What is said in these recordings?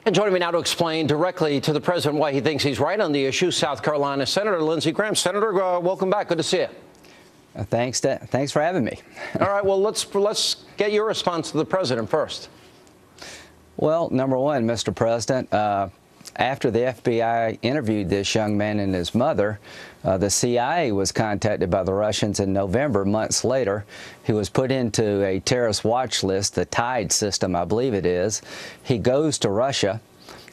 And joining me now to explain directly to the president why he thinks he's right on the issue, South Carolina Senator Lindsey Graham. Senator, welcome back. Good to see you. Thanks for having me. All right. Well, let's get your response to the president first. Well, number one, Mr. President, after the FBI interviewed this young man and his mother, the CIA was contacted by the Russians in November. Months later, he was put into a terrorist watch list, the TIDE system, I believe it is. He goes to Russia,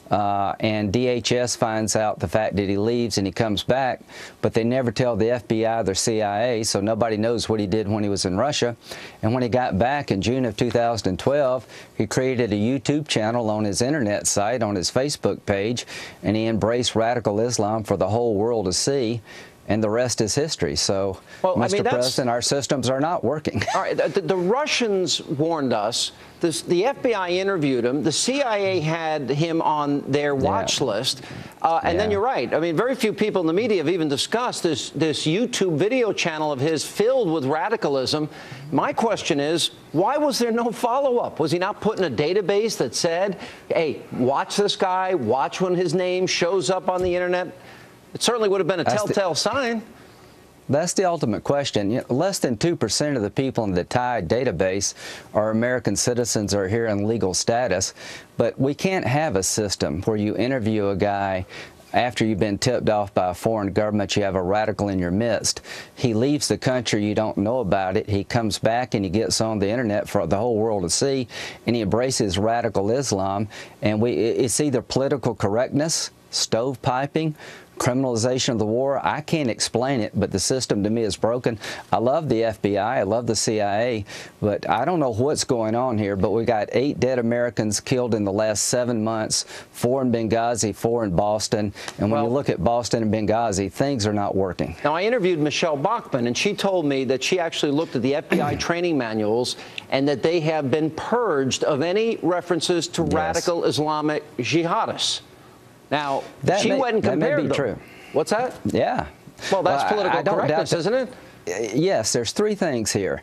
and DHS finds out the fact that he leaves and he comes back, but they never tell the FBI or the CIA, so nobody knows what he did when he was in Russia. And when he got back in June of 2012, he created a YouTube channel on his internet site, on his Facebook page, and he embraced radical Islam for the whole world to see. And the rest is history. So, well, Mr. President, our systems are not working. All right, the Russians warned us. The FBI interviewed him. The CIA had him on their watch list. And then you're right. I mean, very few people in the media have even discussed this YouTube video channel of his filled with radicalism. My question is, why was there no follow-up? Was he not put in a database that said, hey, watch this guy, watch when his name shows up on the internet? It certainly would have been a telltale sign. That's the ultimate question. You know, less than 2% of the people in the TIDE database are American citizens or here in legal status. But we can't have a system where you interview a guy after you've been tipped off by a foreign government, you have a radical in your midst. He leaves the country, you don't know about it. He comes back and he gets on the internet for the whole world to see, and he embraces radical Islam. And it's either political correctness, stovepiping, criminalization of the war. I can't explain it, but the system to me is broken. I love the FBI, I love the CIA, but I don't know what's going on here. But we got 8 dead Americans killed in the last 7 months, 4 in Benghazi, 4 in Boston. And when you look at Boston and Benghazi, things are not working. Now, I interviewed Michelle Bachmann, and she told me that she actually looked at the FBI training manuals and that they have been purged of any references to radical Islamic jihadists. Now, she went and compared them. True. What's that? Yeah. Well, that's political correctness, isn't it? Yes, there's 3 things here.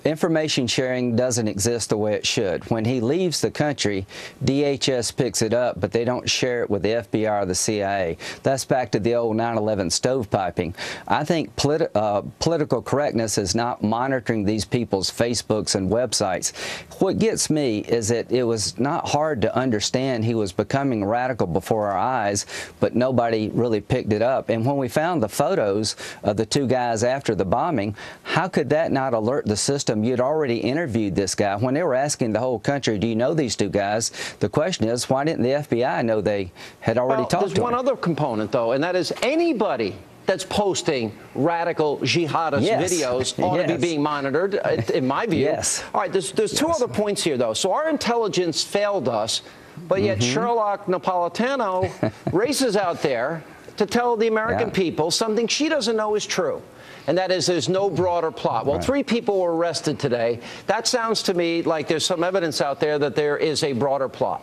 Information sharing doesn't exist the way it should. When he leaves the country, DHS picks it up, but they don't share it with the FBI or the CIA. That's back to the old 9/11 stovepiping. I think political correctness is not monitoring these people's Facebooks and websites. What gets me is that it was not hard to understand he was becoming radical before our eyes, but nobody really picked it up. And when we found the photos of the 2 guys after the bombing, how could that not alert the system? You'd already interviewed this guy. When they were asking the whole country, do you know these 2 guys? The question is, why didn't the FBI know they had already talked to them? There's one other component, though, and that is anybody that's posting radical jihadist videos ought to be being monitored, in my view. All right, there's 2 other points here, though. So our intelligence failed us, but yet Sherlock Napolitano races out there to tell the American people something she doesn't know is true. And that is there's no broader plot. Well, 3 people were arrested today. That sounds to me like there's some evidence out there that there is a broader plot.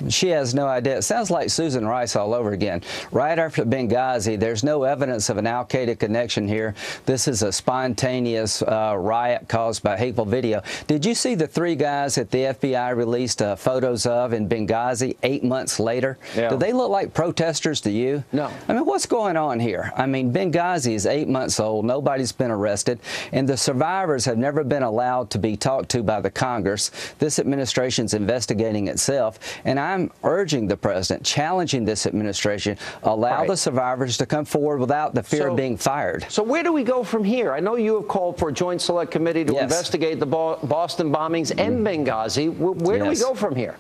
She has no idea. It sounds like Susan Rice all over again. Right after Benghazi, there's no evidence of an al-Qaeda connection here. This is a spontaneous riot caused by hateful video. Did you see the 3 guys that the FBI released photos of in Benghazi 8 months later? Do they look like protesters to you? No. I mean, what's going on here? I mean, Benghazi is 8 months old. Nobody's been arrested. And the survivors have never been allowed to be talked to by the Congress. This administration's investigating itself. And I'm urging the president, challenging this administration, allow the survivors to come forward without the fear of being fired. So where do we go from here? I know you have called for a joint select committee to investigate the Boston bombings and Benghazi. Where do we go from here?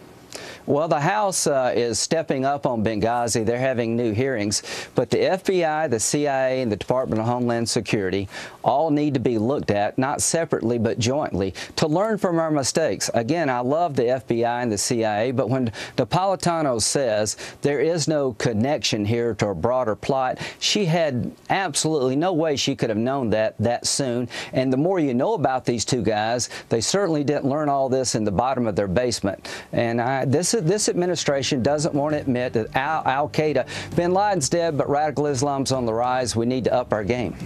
Well, the House is stepping up on Benghazi. They're having new hearings. But the FBI, the CIA, and the Department of Homeland Security all need to be looked at, not separately, but jointly, to learn from our mistakes. Again, I love the FBI and the CIA, but when Napolitano says there is no connection here to a broader plot, she had absolutely no way she could have known that soon. And the more you know about these 2 guys, they certainly didn't learn all this in the bottom of their basement. And this administration doesn't want to admit that al-Qaeda, bin Laden's dead, but radical Islam's on the rise. We need to up our game.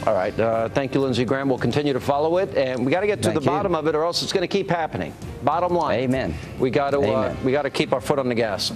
All right. Thank you, Lindsey Graham. We'll continue to follow it, and we got to get to the bottom of it, or else it's going to keep happening. Bottom line. Amen. We got to keep our foot on the gas.